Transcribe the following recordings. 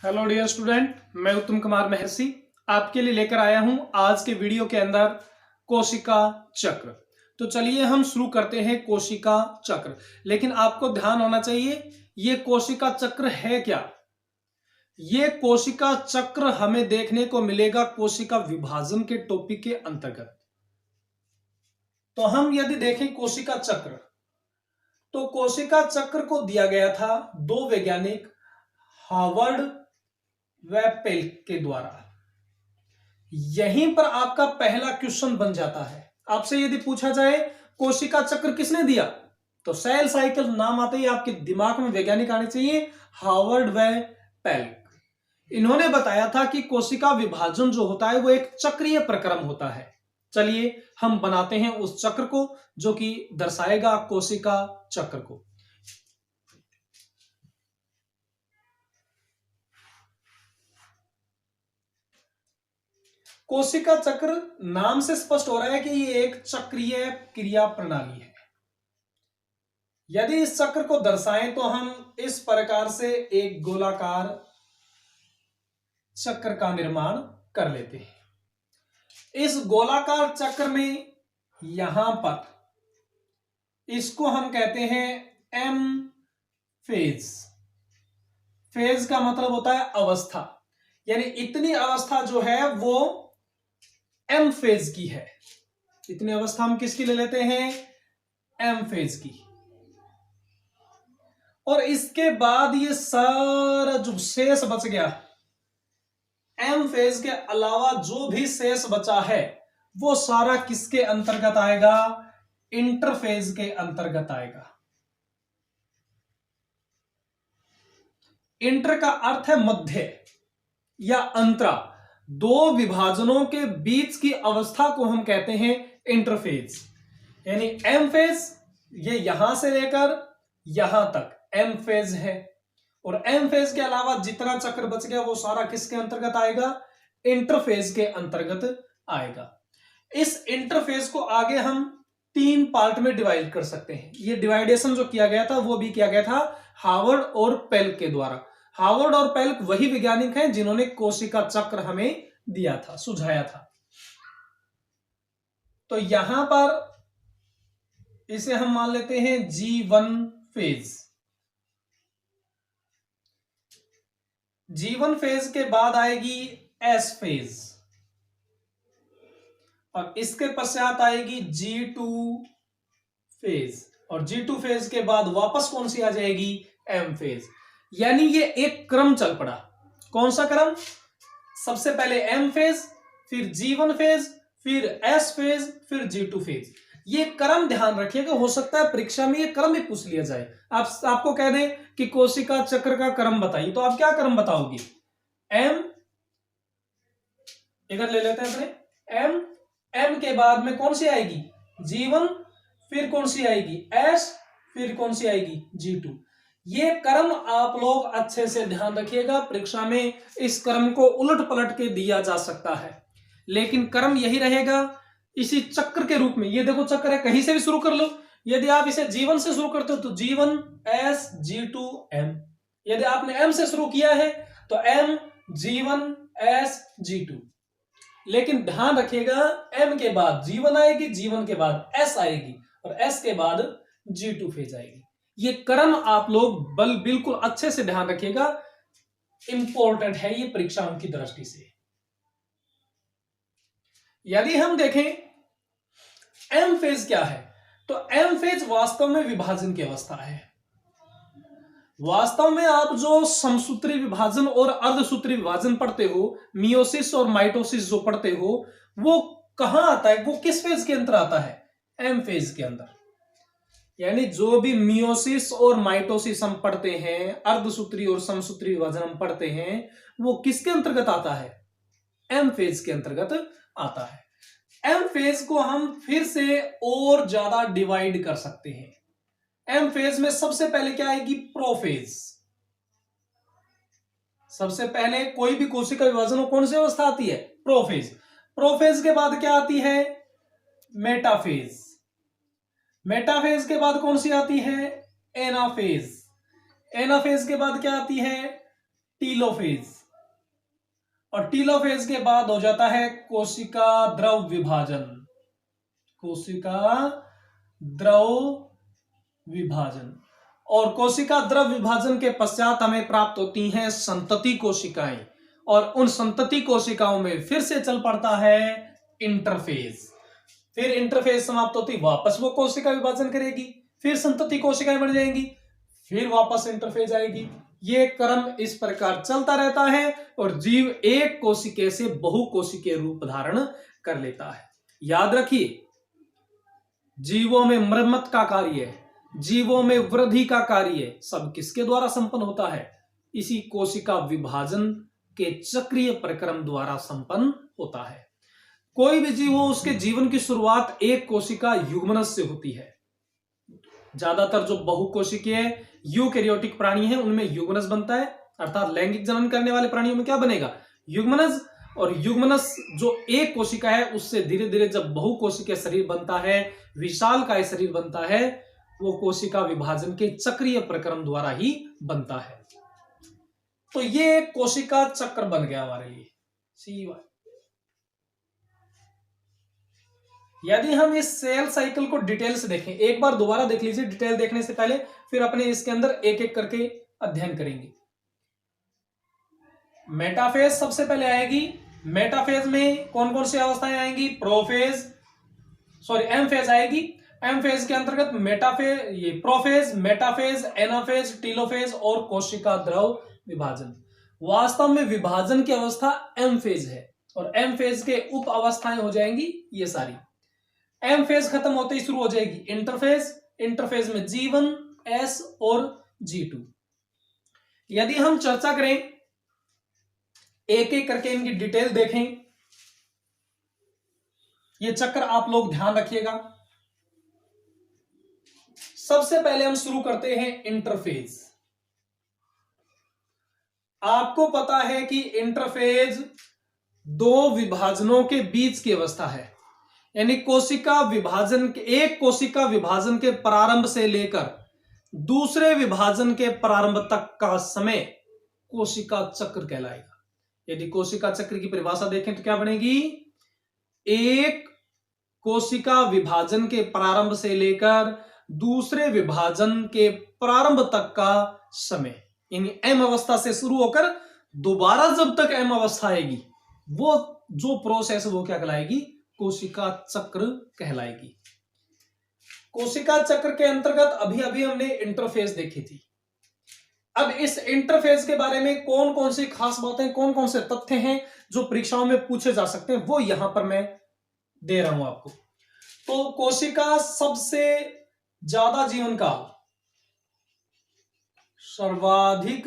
Hello dear student, मैं उत्तम कुमार महर्षि आपके लिए लेकर आया हूं आज के वीडियो के अंदर कोशिका चक्र। तो चलिए हम शुरू करते हैं कोशिका चक्र। लेकिन आपको ध्यान होना चाहिए ये कोशिका चक्र है क्या। ये कोशिका चक्र हमें देखने को मिलेगा कोशिका विभाजन के टॉपिक के अंतर्गत। तो हम यदि देखें कोशिका चक्र, तो कोशिका चक्र को दिया गया था दो वैज्ञानिक हार्वर्ड व पेल्क के द्वारा। यहीं पर आपका पहला क्वेश्चन बन जाता है। आपसे यदि पूछा जाए कोशिका चक्र किसने दिया, तो सेल साइकिल नाम आते ही आपके दिमाग में वैज्ञानिक आने चाहिए, हार्वर्ड व पेल्क। इन्होंने बताया था कि कोशिका विभाजन जो होता है वो एक चक्रीय प्रक्रम होता है। चलिए हम बनाते हैं उस चक्र को जो कि दर्शाएगा कोशिका चक्र को। कोशिका चक्र नाम से स्पष्ट हो रहा है कि ये एक चक्रीय क्रिया प्रणाली है। यदि इस चक्र को दर्शाएं तो हम इस प्रकार से एक गोलाकार चक्र का निर्माण कर लेते हैं। इस गोलाकार चक्र में यहां पर इसको हम कहते हैं एम फेज। फेज का मतलब होता है अवस्था, यानी इतनी अवस्था जो है वो एम फेज की है। इतनी अवस्था हम किसकी ले लेते हैं, एम फेज की। और इसके बाद ये सारा जो शेष बच गया, एम फेज के अलावा जो भी शेष बचा है वो सारा किसके अंतर्गत आएगा, इंटरफेज के अंतर्गत आएगा। इंटर का अर्थ है मध्य या अंतरा। दो विभाजनों के बीच की अवस्था को हम कहते हैं इंटरफेज। यानी एम फेज ये यहां से लेकर यहां तक एम फेज है, और एम फेज के अलावा जितना चक्र बच गया वो सारा किसके अंतर्गत आएगा, इंटरफेज के अंतर्गत आएगा। इस इंटरफेज को आगे हम तीन पार्ट में डिवाइड कर सकते हैं। ये डिवाइडेशन जो किया गया था वो भी किया गया था हार्वर्ड और पेल्क के द्वारा। हार्वर्ड और पेल्क वही वैज्ञानिक हैं जिन्होंने कोशिका चक्र हमें दिया था, सुझाया था। तो यहां पर इसे हम मान लेते हैं G1 फेज। G1 फेज के बाद आएगी S फेज, और इसके पश्चात आएगी G2 फेज, और G2 फेज के बाद वापस कौन सी आ जाएगी, M फेज। यानी ये एक क्रम चल पड़ा। कौन सा क्रम, सबसे पहले M फेज, फिर G1 फेज, फिर S फेज, फिर G2 फेज। ये क्रम ध्यान रखिएगा, हो सकता है परीक्षा में ये क्रम ही पूछ लिया जाए। आपको कह दें कि कोशिका चक्र का क्रम बताइए, तो आप क्या क्रम बताओगे, M, इधर ले लेते हैं अपने M के बाद में कौन सी आएगी, G1, फिर कौन सी आएगी S, फिर कौन सी आएगी G2। ये क्रम आप लोग अच्छे से ध्यान रखिएगा, परीक्षा में इस क्रम को उलट पलट के दिया जा सकता है, लेकिन क्रम यही रहेगा इसी चक्र के रूप में। ये देखो चक्र है, कहीं से भी शुरू कर लो। यदि आप इसे G1 से शुरू करते हो तो G1 S G2 M। यदि आपने M से शुरू किया है तो M G1 S G2। लेकिन ध्यान रखिएगा M के बाद G1 आएगी, G1 के बाद S आएगी, और S के बाद G2 फेज आएगी। ये क्रम आप लोग बिल्कुल अच्छे से ध्यान रखिएगा, इंपॉर्टेंट है ये परीक्षाओं की दृष्टि से। यदि हम देखें एम फेज क्या है, तो एम फेज वास्तव में विभाजन की अवस्था है। वास्तव में आप जो समसूत्री विभाजन और अर्धसूत्री विभाजन पढ़ते हो, मियोसिस और माइटोसिस जो पढ़ते हो, वो कहां आता है, वो किस फेज के अंदर आता है, एम फेज के अंदर। यानी जो भी मियोसिस और माइटोसिस हम पढ़ते हैं, अर्धसूत्री और समसूत्री विभाजन हम पढ़ते हैं, वो किसके अंतर्गत आता है, एम फेज के अंतर्गत आता है। एम फेज को हम फिर से और ज्यादा डिवाइड कर सकते हैं। एम फेज में सबसे पहले क्या आएगी, प्रोफेज। सबसे पहले कोई भी कोशिका विभाजन में कौन सी अवस्था आती है, प्रोफेज। प्रोफेज के बाद क्या आती है, मेटाफेज। मेटाफेज के बाद कौन सी आती है, एनाफेज। एनाफेज के बाद क्या आती है, टीलोफेज, और टीलोफेज के बाद हो जाता है कोशिका द्रव विभाजन। कोशिका द्रव विभाजन, और कोशिका द्रव विभाजन के पश्चात हमें प्राप्त होती हैं संतति कोशिकाएं, और उन संतति कोशिकाओं में फिर से चल पड़ता है इंटरफेज। फिर इंटरफेज समाप्त होती, वापस वो कोशिका विभाजन करेगी, फिर संतति कोशिकाएं बन जाएंगी, फिर वापस इंटरफेज आएगी। ये क्रम इस प्रकार चलता रहता है और जीव एक कोशिके से बहुकोशिकीय रूप धारण कर लेता है। याद रखिए, जीवों में मरम्मत का कार्य, जीवों में वृद्धि का कार्य सब किसके द्वारा संपन्न होता है? इसी कोशिका विभाजन के चक्रीय प्रक्रम द्वारा संपन्न होता है। कोई भी जीव हो, उसके जीवन की शुरुआत एक कोशिका युग्मनज से होती है। ज्यादातर जो बहुकोशिकीय यूकैरियोटिक प्राणी हैं उनमें युग्मनज बनता है, अर्थात लैंगिक जनन करने वाले प्राणियों में क्या बनेगा? युग्मनज। और युग्मनज जो एक कोशिका है उससे धीरे धीरे जब बहुकोशिकीय शरीर बनता है, विशालकाय शरीर बनता है, वो कोशिका विभाजन के चक्रीय प्रक्रम द्वारा ही बनता है। तो ये कोशिका चक्र बन गया हमारे लिए। यदि हम इस सेल साइकिल को डिटेल से देखें, एक बार दोबारा देख लीजिए डिटेल देखने से पहले, फिर अपने इसके अंदर एक एक करके अध्ययन करेंगे। मेटाफेज सबसे पहले आएगी। मेटाफेज में कौन कौन सी अवस्थाएं आएंगी? एम फेज आएगी। एम फेज के अंतर्गत मेटाफेज, ये प्रोफेज, मेटाफेज, एनाफेज, टीलोफेज और कोशिका द्रव विभाजन। वास्तव में विभाजन की अवस्था एम फेज है, और एम फेज के उप अवस्थाएं हो जाएंगी ये सारी। एम फेज खत्म होते ही शुरू हो जाएगी इंटरफेज। इंटरफेज में G1, S और G2। यदि हम चर्चा करें, एक एक करके इनकी डिटेल देखें, ये चक्र आप लोग ध्यान रखिएगा। सबसे पहले हम शुरू करते हैं इंटरफेज। आपको पता है कि इंटरफेज दो विभाजनों के बीच की अवस्था है, यानी कोशिका विभाजन के, एक कोशिका विभाजन के प्रारंभ से लेकर दूसरे विभाजन के प्रारंभ तक का समय कोशिका चक्र कहलाएगा। यदि कोशिका चक्र की परिभाषा देखें तो क्या बनेगी? एक कोशिका विभाजन के प्रारंभ से लेकर दूसरे विभाजन के प्रारंभ तक का समय, यानी एम अवस्था से शुरू होकर दोबारा जब तक एम अवस्था आएगी, वो जो प्रोसेस वो क्या कहलाएगी? कोशिका चक्र कहलाएगी। कोशिका चक्र के अंतर्गत अभी अभी हमने इंटरफेज देखी थी। अब इस इंटरफेज के बारे में कौन कौन सी खास बातें, कौन कौन से तथ्य हैं जो परीक्षाओं में पूछे जा सकते हैं, वो यहां पर मैं दे रहा हूं आपको। तो कोशिका सबसे ज्यादा जीवन काल, सर्वाधिक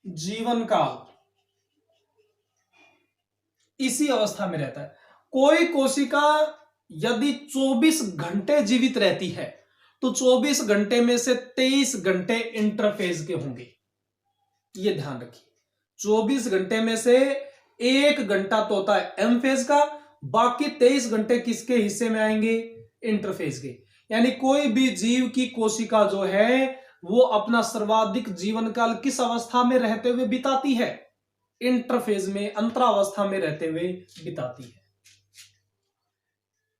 जीवन काल इसी अवस्था में रहता है। कोई कोशिका यदि 24 घंटे जीवित रहती है तो 24 घंटे में से 23 घंटे इंटरफेज के होंगे। यह ध्यान रखिए, 24 घंटे में से 1 घंटा तो होता है एम फेज का, बाकी 23 घंटे किसके हिस्से में आएंगे? इंटरफेज के। यानी कोई भी जीव की कोशिका जो है वो अपना सर्वाधिक जीवन काल किस अवस्था में रहते हुए बिताती है? इंटरफेज में, अंतरावस्था में रहते हुए बिताती है।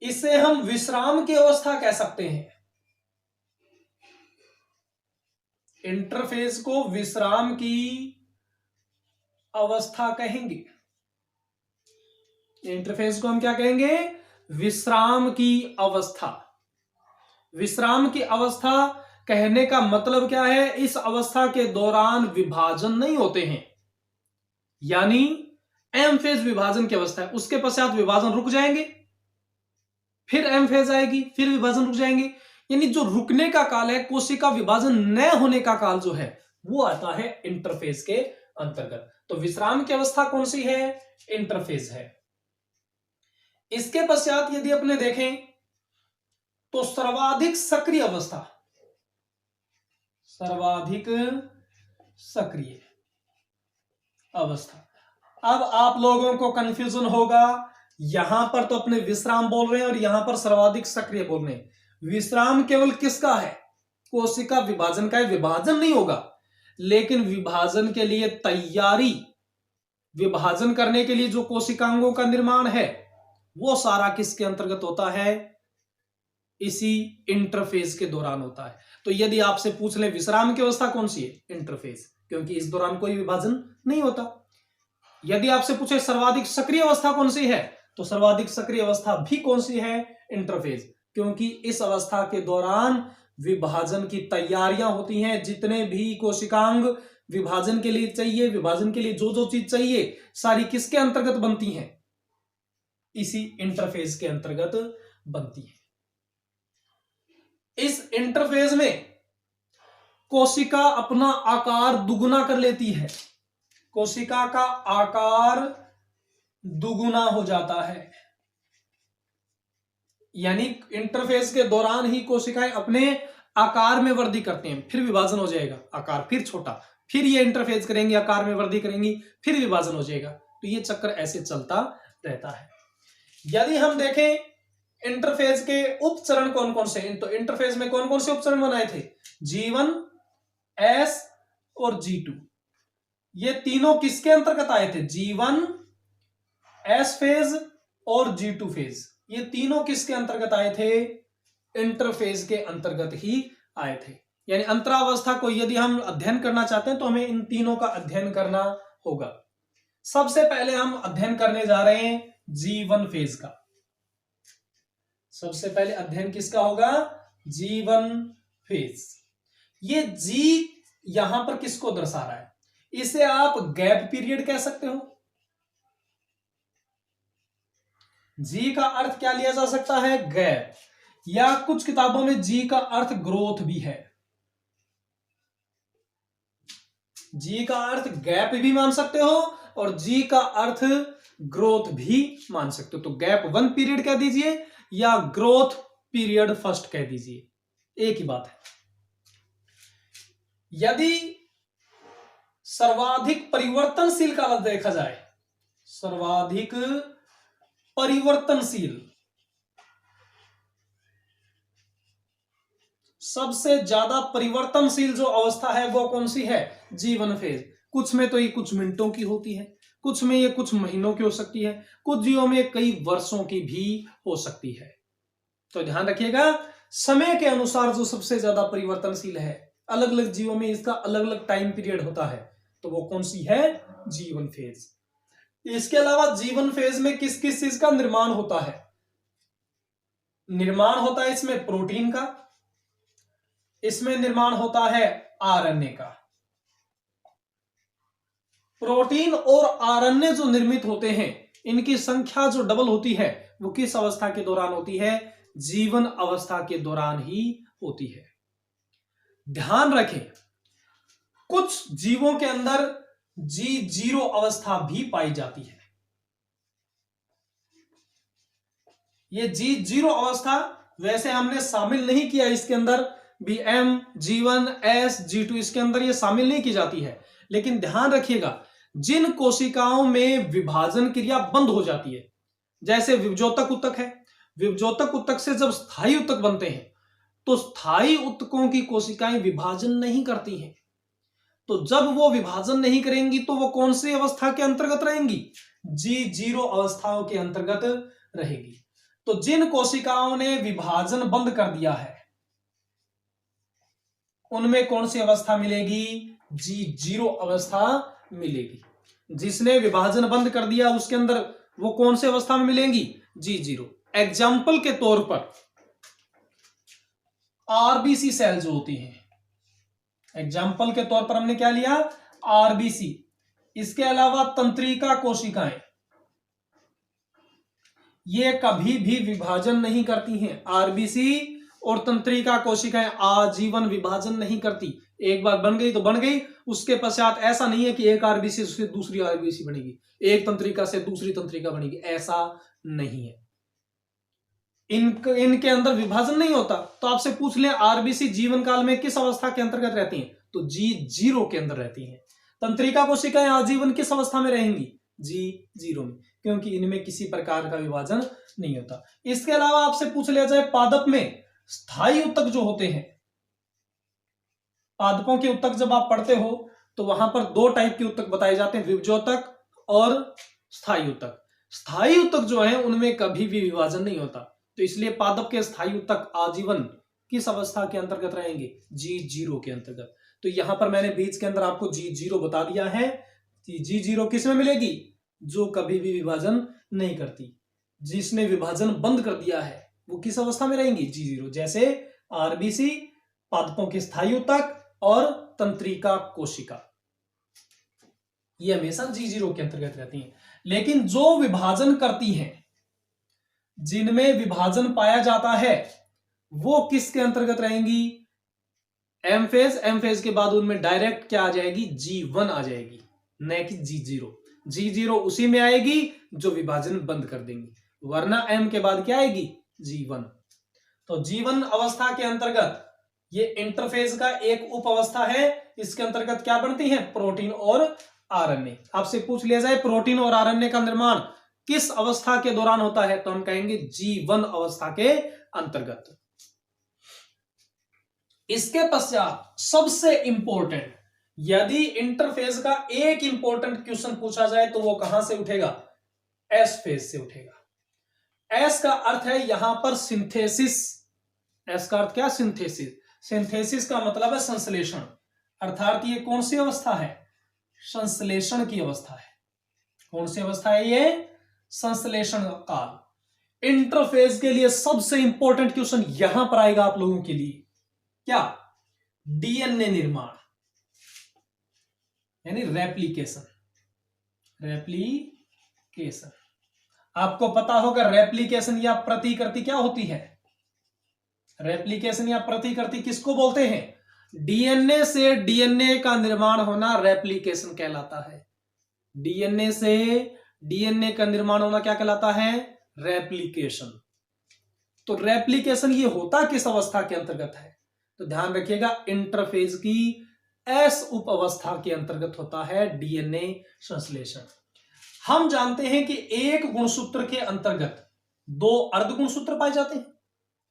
इसे हम विश्राम की अवस्था कह सकते हैं। इंटरफेज को विश्राम की अवस्था कहेंगे। इंटरफेज को हम क्या कहेंगे? विश्राम की अवस्था। विश्राम की अवस्था कहने का मतलब क्या है? इस अवस्था के दौरान विभाजन नहीं होते हैं, यानी एम फेज विभाजन की अवस्था है, उसके पश्चात विभाजन रुक जाएंगे, फिर एम फेज आएगी, फिर विभाजन रुक जाएंगे। यानी जो रुकने का काल है, कोशिका विभाजन न होने का काल जो है, वो आता है इंटरफेज के अंतर्गत। तो विश्राम की अवस्था कौन सी है? इंटरफेज है। इसके पश्चात यदि अपने देखें तो सर्वाधिक सक्रिय अवस्था, सर्वाधिक सक्रिय अवस्था। अब आप लोगों को कंफ्यूजन होगा, यहां पर तो अपने विश्राम बोल रहे हैं और यहां पर सर्वाधिक सक्रिय बोल रहे हैं। विश्राम केवल किसका है? कोशिका विभाजन का है, विभाजन नहीं होगा। लेकिन विभाजन के लिए तैयारी, विभाजन करने के लिए जो कोशिकांगों का निर्माण है वो सारा किसके अंतर्गत होता है? इसी इंटरफेज के दौरान होता है। तो यदि आपसे पूछ ले विश्राम की अवस्था कौन सी है? इंटरफेज, क्योंकि इस दौरान कोई विभाजन नहीं होता। यदि आपसे पूछे सर्वाधिक सक्रिय अवस्था कौन सी है, तो सर्वाधिक सक्रिय अवस्था भी कौन सी है? इंटरफेज, क्योंकि इस अवस्था के दौरान विभाजन की तैयारियां होती हैं। जितने भी कोशिकांग विभाजन के लिए चाहिए, विभाजन के लिए जो जो चीज चाहिए, सारी किसके अंतर्गत बनती हैं? इसी इंटरफेज के अंतर्गत बनती है। इस इंटरफेज में कोशिका अपना आकार दुगुना कर लेती है। कोशिका का आकार दुगुना हो जाता है, यानी इंटरफेज के दौरान ही कोशिकाएं अपने आकार में वृद्धि करते हैं। फिर विभाजन हो जाएगा, आकार फिर छोटा, फिर ये इंटरफेज करेंगे, आकार में वृद्धि करेंगी, फिर विभाजन हो जाएगा। तो ये चक्र ऐसे चलता रहता है। यदि हम देखें इंटरफेज के उपचरण कौन कौन से हैं, तो इंटरफेज में कौन कौन से उपचरण बनाए थे? G1, S और G2। ये तीनों किसके अंतर्गत आए थे? G1, S फेज और G2 फेज। ये तीनों किसके अंतर्गत आए थे? इंटरफेज के अंतर्गत ही आए थे। यानी अंतरावस्था को यदि हम अध्ययन करना चाहते हैं तो हमें इन तीनों का अध्ययन करना होगा। सबसे पहले हम अध्ययन करने जा रहे हैं G1 फेज का। सबसे पहले अध्ययन किसका होगा? G1 phase. ये G यहां पर किसको दर्शा रहा है? इसे आप गैप पीरियड कह सकते हो। G का अर्थ क्या लिया जा सकता है? गैप, या कुछ किताबों में G का अर्थ ग्रोथ भी है। G का अर्थ गैप भी मान सकते हो और G का अर्थ ग्रोथ भी मान सकते हो। तो गैप 1 पीरियड कह दीजिए या ग्रोथ पीरियड फर्स्ट कह दीजिए, एक ही बात है। यदि सर्वाधिक परिवर्तनशील का अर्थ देखा जाए, सर्वाधिक परिवर्तनशील, सबसे ज्यादा परिवर्तनशील जो अवस्था है वो कौन सी है? G1 phase. कुछ में तो ये कुछ मिनटों की होती है, कुछ में ये कुछ महीनों की हो सकती है, कुछ जीवों में कई वर्षों की भी हो सकती है। तो ध्यान रखिएगा, समय के अनुसार जो सबसे ज्यादा परिवर्तनशील है, अलग अलग जीवों में इसका अलग अलग टाइम पीरियड होता है, तो वो कौन सी है? G1 phase. इसके अलावा G1 फेज में किस किस चीज का निर्माण होता है? निर्माण होता है इसमें प्रोटीन का, इसमें निर्माण होता है आरएनए का। प्रोटीन और आरएनए जो निर्मित होते हैं, इनकी संख्या जो डबल होती है वो किस अवस्था के दौरान होती है? G1 अवस्था के दौरान ही होती है। ध्यान रखें, कुछ जीवों के अंदर G0 अवस्था भी पाई जाती है। ये G0 अवस्था वैसे हमने शामिल नहीं किया इसके अंदर, BM, G1, S, G2 इसके अंदर ये शामिल नहीं की जाती है। लेकिन ध्यान रखिएगा, जिन कोशिकाओं में विभाजन क्रिया बंद हो जाती है, जैसे विभजोतक ऊतक है, विभजोतक ऊतक से जब स्थायी ऊतक बनते हैं तो स्थायी ऊतकों की कोशिकाएं विभाजन नहीं करती हैं। तो जब वो विभाजन नहीं करेंगी तो वो कौन सी अवस्था के अंतर्गत रहेंगी? G0 अवस्थाओं के अंतर्गत रहेगी। तो जिन कोशिकाओं ने विभाजन बंद कर दिया है उनमें कौन सी अवस्था मिलेगी? G0 अवस्था मिलेगी। जिसने विभाजन बंद कर दिया उसके अंदर वो कौन सी अवस्था में मिलेंगी? G0। एग्जाम्पल के तौर पर आरबीसी सेल जो होती हैं, एग्जाम्पल के तौर पर हमने क्या लिया? आरबीसी। इसके अलावा तंत्रिका कोशिकाएं, ये कभी भी विभाजन नहीं करती हैं। आरबीसी और तंत्रिका कोशिकाएं आजीवन विभाजन नहीं करती। एक बार बन गई तो बन गई, उसके पश्चात ऐसा नहीं है कि एक आरबीसी से दूसरी आरबीसी बनेगी, एक तंत्रिका से दूसरी तंत्रिका बनेगी, ऐसा नहीं है। इनके अंदर विभाजन नहीं होता। तो आपसे पूछ ले आरबीसी जीवन काल में किस अवस्था के अंतर्गत रहती हैं? तो G0 के अंदर रहती हैं। तंत्रिका कोशिकाएं आजीवन किस अवस्था में रहेंगी? G0 में, क्योंकि इनमें किसी प्रकार का विभाजन नहीं होता। इसके अलावा आपसे पूछ लिया जाए पादप में स्थायी ऊतक जो होते हैं, पादपों के ऊतक जब आप पढ़ते हो तो वहां पर दो टाइप के ऊतक बताए जाते हैं, विभजोतक और स्थायी ऊतक। स्थायी ऊतक जो है उनमें कभी भी विभाजन नहीं होता, तो इसलिए पादप के स्थायी ऊतक आजीवन किस अवस्था के अंतर्गत रहेंगे? G0 के अंतर्गत। तो यहां पर मैंने बीच के अंदर आपको G0 बता दिया है कि G0 किस में मिलेगी? जो कभी भी विभाजन नहीं करती। जिसने विभाजन बंद कर दिया है वो किस अवस्था में रहेंगी? G0। जैसे आरबीसी, पादपों के स्थायी ऊतक और तंत्रिका कोशिका, ये हमेशा G0 के अंतर्गत रहती हैं। लेकिन जो विभाजन करती हैं, जिनमें विभाजन पाया जाता है, वो किसके अंतर्गत रहेंगी? M phase. एम फेज के बाद उनमें डायरेक्ट क्या आ जाएगी? G1 आ जाएगी, न कि G0। G0 उसी में आएगी जो विभाजन बंद कर देंगी, वरना M के बाद क्या आएगी? G1। तो G1 अवस्था के अंतर्गत ये इंटरफेज का एक उप अवस्था है। इसके अंतर्गत क्या बनती है? प्रोटीन और आरएनए। आपसे पूछ लिया जाए प्रोटीन और आरएनए का निर्माण किस अवस्था के दौरान होता है, तो हम कहेंगे G1 अवस्था के अंतर्गत। इसके पश्चात सबसे इंपॉर्टेंट, यदि इंटरफेज का एक इंपॉर्टेंट क्वेश्चन पूछा जाए तो वो कहां से उठेगा? एस फेज से उठेगा। एस का अर्थ है यहां पर सिंथेसिस। एस का अर्थ क्या? सिंथेसिस। सिंथेसिस का मतलब है संश्लेषण, अर्थात ये कौन सी अवस्था है? संश्लेषण की अवस्था है। कौन सी अवस्था है ये? संश्लेषण काल। इंटरफेज के लिए सबसे इंपॉर्टेंट क्वेश्चन यहां पर आएगा आप लोगों के लिए, क्या? डीएनए निर्माण, यानी रेप्लिकेशन। रेप्लिकेशन आपको पता होगा, रेप्लिकेशन या प्रतिकृति क्या होती है? रेप्लिकेशन या प्रतिकृति किसको बोलते हैं? डीएनए से डीएनए का निर्माण होना रेप्लिकेशन कहलाता है। डीएनए से डीएनए का निर्माण होना क्या कहलाता है? रेप्लिकेशन। तो रेप्लिकेशन ये होता किस अवस्था के अंतर्गत है? तो ध्यान रखिएगा, इंटरफेज की एस उप अवस्था के अंतर्गत होता है डीएनए संश्लेषण। हम जानते हैं कि एक गुणसूत्र के अंतर्गत दो अर्धगुणसूत्र पाए जाते हैं।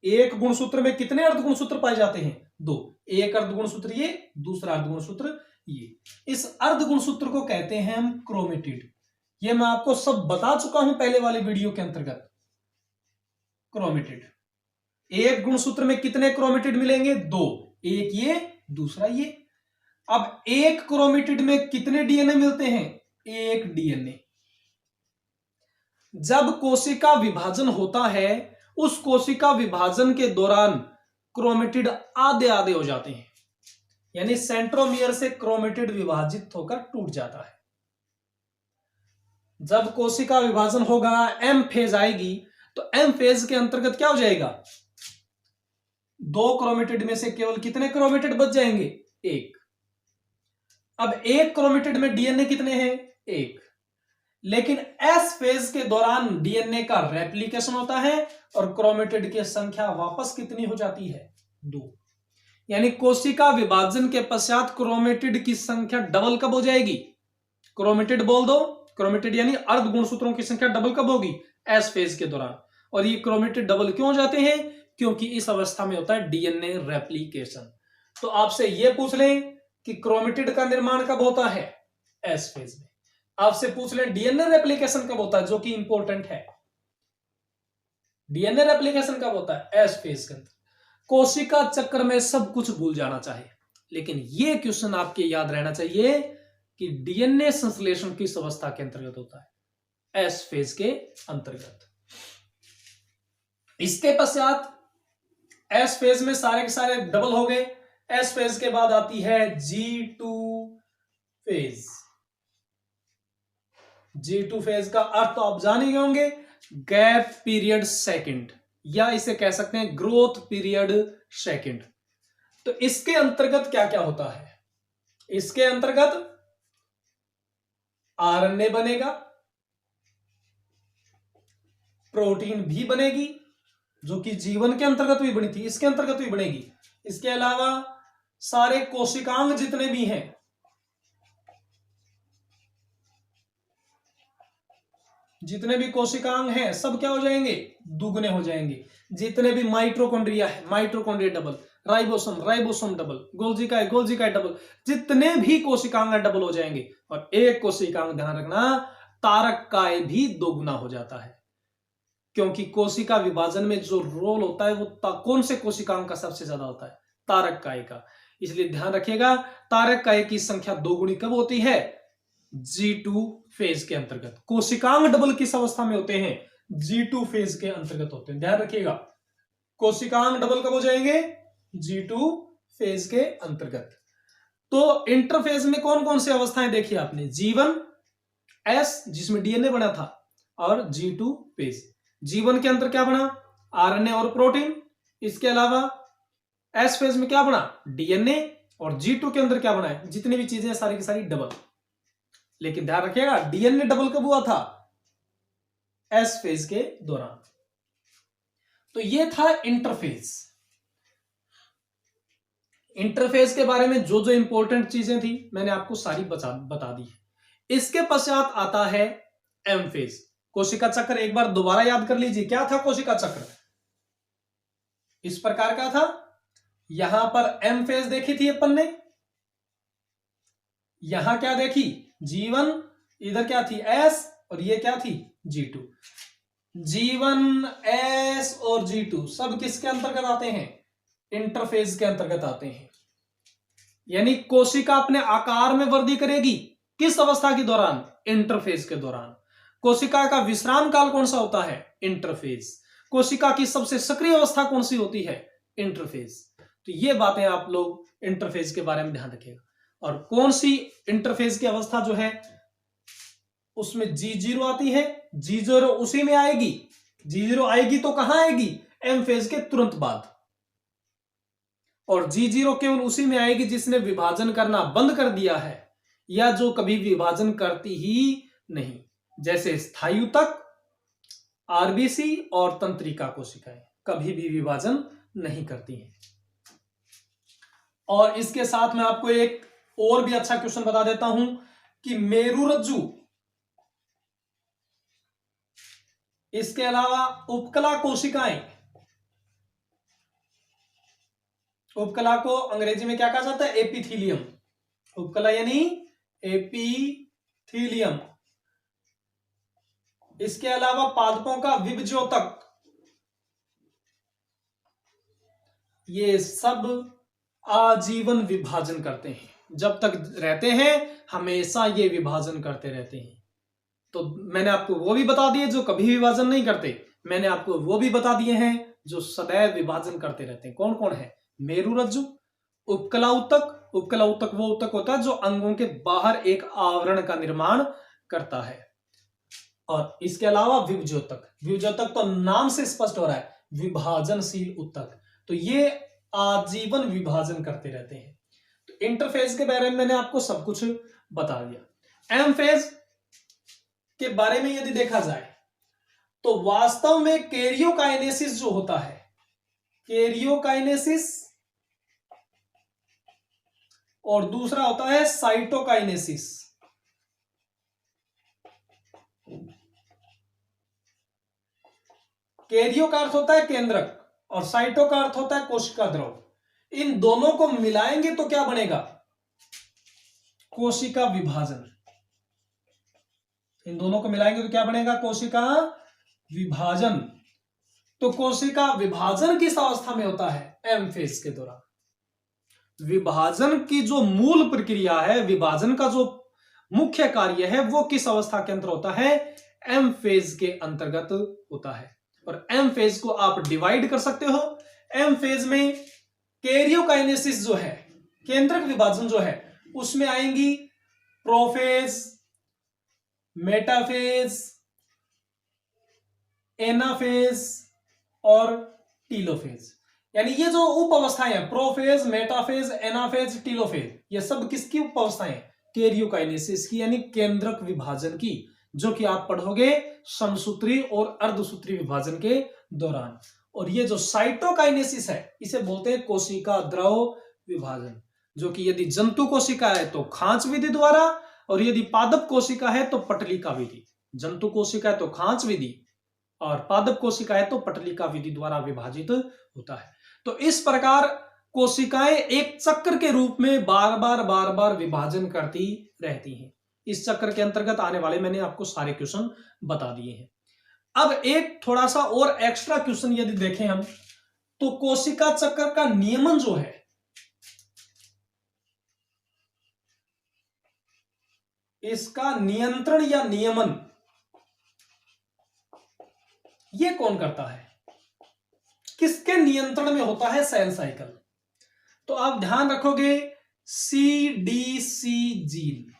एक गुणसूत्र में कितने अर्धगुणसूत्र पाए जाते हैं? दो। एक अर्धगुणसूत्र ये, दूसरा अर्धगुणसूत्र ये। इस अर्धगुणसूत्र को कहते हैं हम क्रोमेटिड। ये मैं आपको सब बता चुका हूं पहले वाले वीडियो के अंतर्गत। क्रोमेटिड, एक गुणसूत्र में कितने क्रोमेटिड मिलेंगे? दो। एक ये, दूसरा ये। अब एक क्रोमेटिड में कितने डीएनए मिलते हैं? एक डीएनए। जब कोशिका विभाजन होता है, उस कोशिका विभाजन के दौरान क्रोमेटिड आधे आधे हो जाते हैं, यानी सेंट्रोमियर से क्रोमेटिड विभाजित होकर टूट जाता है। जब कोशिका विभाजन होगा, एम फेज आएगी, तो एम फेज के अंतर्गत क्या हो जाएगा? दो क्रोमेटिड में से केवल कितने क्रोमेटिड बच जाएंगे? एक। अब एक क्रोमेटिड में डीएनए कितने हैं? एक। लेकिन एस फेज के दौरान डीएनए का रेप्लिकेशन होता है और क्रोमेटिड की संख्या वापस कितनी हो जाती है? दो। यानी कोशिका विभाजन के पश्चात क्रोमेटिड की संख्या डबल कब हो जाएगी? क्रोमेटिड बोल दो, क्रोमेटिड यानी अर्ध गुणसूत्रों की संख्या डबल कब होगी? एस फेज के दौरान। और ये क्रोमेटिड डबल क्यों हो जाते हैं? क्योंकि इस अवस्था में होता है डीएनए रेप्लिकेशन। तो आपसे यह पूछ लें कि क्रोमेटिड का निर्माण कब होता है? एस फेज में। आपसे पूछ लें डीएनए रेप्लिकेशन कब होता है, जो कि इंपॉर्टेंट है। डीएनए रेप्लिकेशन कब होता है? एस फेज के अंदर। कोशिका चक्र में सब कुछ भूल जाना चाहिए, लेकिन यह क्वेश्चन आपके याद रहना चाहिए कि डीएनए संश्लेषण किस अवस्था के अंतर्गत होता है? एस फेज के अंतर्गत। इसके पश्चात एस फेज में सारे के सारे डबल हो गए। एस फेज के बाद आती है G2 फेज। G2 फेज का अर्थ तो आप जान ही होंगे, गैप पीरियड सेकंड, या इसे कह सकते हैं ग्रोथ पीरियड सेकंड। तो इसके अंतर्गत क्या क्या होता है? इसके अंतर्गत आरएनए बनेगा, प्रोटीन भी बनेगी, जो कि जीवन के अंतर्गत भी बनी थी, इसके अंतर्गत भी बनेगी। इसके अलावा सारे कोशिकांग जितने भी हैं, जितने भी कोशिकांग हैं, सब क्या हो जाएंगे? दुगने हो जाएंगे। जितने भी माइटोकॉन्ड्रिया है, mitochondria double, ribosome, ribosome double, Golgi का डबल, जितने भी कोशिकांग डबल हो जाएंगे। और एक कोशिकांग ध्यान रखना, तारक काय भी दोगुना हो जाता है, क्योंकि कोशिका विभाजन में जो रोल होता है वो कौन से कोशिकांग का सबसे ज्यादा होता है? तारक काय का। इसलिए ध्यान रखिएगा, तारक काय की संख्या दोगुनी कब होती है? G2 फेज के अंतर्गत। कोशिकांग डबल किस अवस्था में होते हैं? G2 फेज के अंतर्गत होते हैं। ध्यान रखिएगा, कोशिकांग डबल कब हो जाएंगे? G2 फेज के अंतर्गत। तो इंटरफेज में कौन कौन सी अवस्थाएं देखी आपने? G1 S जिसमें डीएनए बना था, और G2 फेज। G1 के अंदर क्या बना? आरएनए और प्रोटीन। इसके अलावा S फेज में क्या बना? डीएनए। और G2 के अंदर क्या बना है? जितनी भी चीजें सारी की सारी डबल। लेकिन ध्यान रखिएगा, डीएनए डबल कब हुआ था? S फेज के दौरान। तो ये था इंटरफेज। इंटरफेज के बारे में जो जो इंपॉर्टेंट चीजें थी मैंने आपको सारी बता दी। इसके पश्चात आता है एम फेज। कोशिका चक्र एक बार दोबारा याद कर लीजिए, क्या था कोशिका चक्र? इस प्रकार का था। यहां पर एम फेज देखी थी अपन ने, यहां क्या देखी? G1, इधर क्या थी? S, और ये क्या थी? G2। G1, S और G2 सब किसके अंतर्गत आते हैं? इंटरफेज के अंतर्गत आते हैं। यानी कोशिका अपने आकार में वृद्धि करेगी किस अवस्था के दौरान? इंटरफेज के दौरान। कोशिका का विश्राम काल कौन सा होता है? इंटरफेज। कोशिका की सबसे सक्रिय अवस्था कौन सी होती है? इंटरफेज। तो ये बातें आप लोग इंटरफेज के बारे में ध्यान रखिएगा। और कौन सी इंटरफेज की अवस्था जो है उसमें G0 आती है? G0 उसी में आएगी। G0 आएगी तो कहां आएगी? एम फेज के तुरंत बाद। और G0 केवल उसी में आएगी जिसने विभाजन करना बंद कर दिया है, या जो कभी विभाजन करती ही नहीं, जैसे स्थायी ऊतक, आरबीसी और तंत्रिका कोशिकाएं कभी भी विभाजन नहीं करती हैं। और इसके साथ मैं आपको एक और भी अच्छा क्वेश्चन बता देता हूं कि मेरुरज्जु, इसके अलावा उपकला कोशिकाएं, उपकला को अंग्रेजी में क्या कहा जाता है? एपिथीलियम। उपकला यानी एपिथीलियम। इसके अलावा पादपों का विभज्योतक, ये सब आजीवन विभाजन करते हैं। जब तक रहते हैं हमेशा ये विभाजन करते रहते हैं। तो मैंने आपको वो भी बता दिए जो कभी विभाजन नहीं करते, मैंने आपको वो भी बता दिए हैं जो सदैव विभाजन करते रहते हैं। कौन कौन है? मेरुरज्जु, उपकला ऊतक। उपकला ऊतक वो ऊतक होता है जो अंगों के बाहर एक आवरण का निर्माण करता है। और इसके अलावा विभज्योतक। विभज्योतक तो नाम से स्पष्ट हो रहा है, विभाजनशील ऊतक। तो ये आजीवन विभाजन करते रहते हैं। तो इंटरफेज के बारे में मैंने आपको सब कुछ बता दिया। एम फेज के बारे में यदि देखा जाए तो वास्तव में कैरियोकाइनेसिस जो होता है, कैरियोकाइनेसिस, और दूसरा होता है साइटोकाइनेसिस। कैरियो का अर्थ होता है केंद्रक और साइटो का अर्थ होता है कोशिका द्रव। इन दोनों को मिलाएंगे तो क्या बनेगा? कोशिका विभाजन। इन दोनों को मिलाएंगे तो क्या बनेगा? कोशिका विभाजन। तो कोशिका विभाजन किस अवस्था में होता है? एम फेज के दौरान। विभाजन की जो मूल प्रक्रिया है, विभाजन का जो मुख्य कार्य है, वो किस अवस्था के अंतर होता है? एम फेज के अंतर्गत होता है। और एम फेज को आप डिवाइड कर सकते हो। एम फेज में कैरियोकाइनेसिस जो है, केंद्रक विभाजन जो है, उसमें आएंगी प्रोफेज, मेटाफेज, एनाफेज और टीलोफेज। यानी ये जो उप अवस्थाएं हैं, प्रोफेज, मेटाफेज, एनाफेज, टीलोफेज, ये सब किसकी उप अवस्थाएं? कैरियोकाइनेसिस की, यानी केंद्रक विभाजन की, जो कि आप पढ़ोगे समसूत्री और अर्धसूत्री विभाजन के दौरान। और ये जो साइटोकाइनेसिस है, इसे बोलते हैं कोशिका द्रव विभाजन, जो कि यदि जंतु कोशिका है तो खांच विधि द्वारा, और यदि पादप कोशिका है तो पटलिका विधि। जंतु कोशिका है तो खांच विधि, और पादप कोशिका है तो पटलिका विधि द्वारा विभाजित होता है। तो इस प्रकार कोशिकाएं एक चक्र के रूप में बार बार विभाजन करती रहती हैं। इस चक्र के अंतर्गत आने वाले मैंने आपको सारे क्वेश्चन बता दिए हैं। अब एक थोड़ा सा और एक्स्ट्रा क्वेश्चन यदि देखें हम, तो कोशिका चक्र का नियमन जो है, इसका नियंत्रण या नियमन ये कौन करता है, किसके नियंत्रण में होता है सेल साइकिल? तो आप ध्यान रखोगे सीडीसी जीन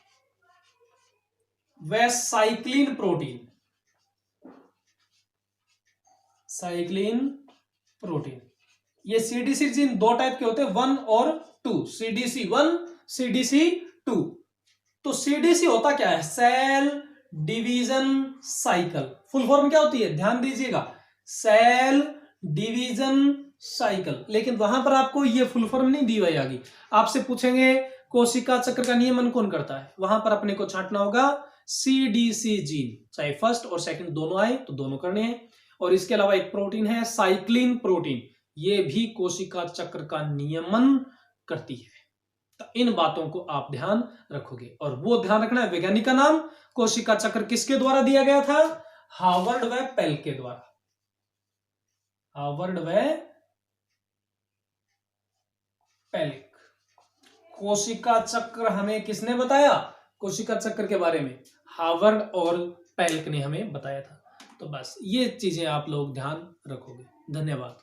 व साइक्लिन प्रोटीन, साइक्लिन प्रोटीन, ये सीडीसी जीन दो टाइप के होते हैं, 1 और 2, सीडीसी 1, सीडीसी 2। तो सीडीसी होता क्या है, cell division cycle, full form क्या होती है ध्यान दीजिएगा, सेल डिवीजन साइकिल। लेकिन वहां पर आपको ये फुल फॉर्म नहीं दी हुई आगे, आपसे पूछेंगे कोशिका चक्र का नियमन कौन करता है, वहां पर अपने को छांटना होगा सीडीसी जीन, चाहे फर्स्ट और सेकंड दोनों आए तो दोनों करने हैं। और इसके अलावा एक प्रोटीन है साइक्लिन प्रोटीन, ये भी कोशिका चक्र का नियमन करती है। तो इन बातों को आप ध्यान रखोगे, और वो ध्यान रखना है वैज्ञानिक का नाम कोशिका चक्र किसके द्वारा दिया गया था, हार्वर्ड व पेल के द्वारा, हार्वर्ड व पेलिक। कोशिका चक्र हमें किसने बताया, कोशिका चक्र के बारे में हार्वर्ड और पेलिक ने हमें बताया था। तो बस ये चीजें आप लोग ध्यान रखोगे। धन्यवाद।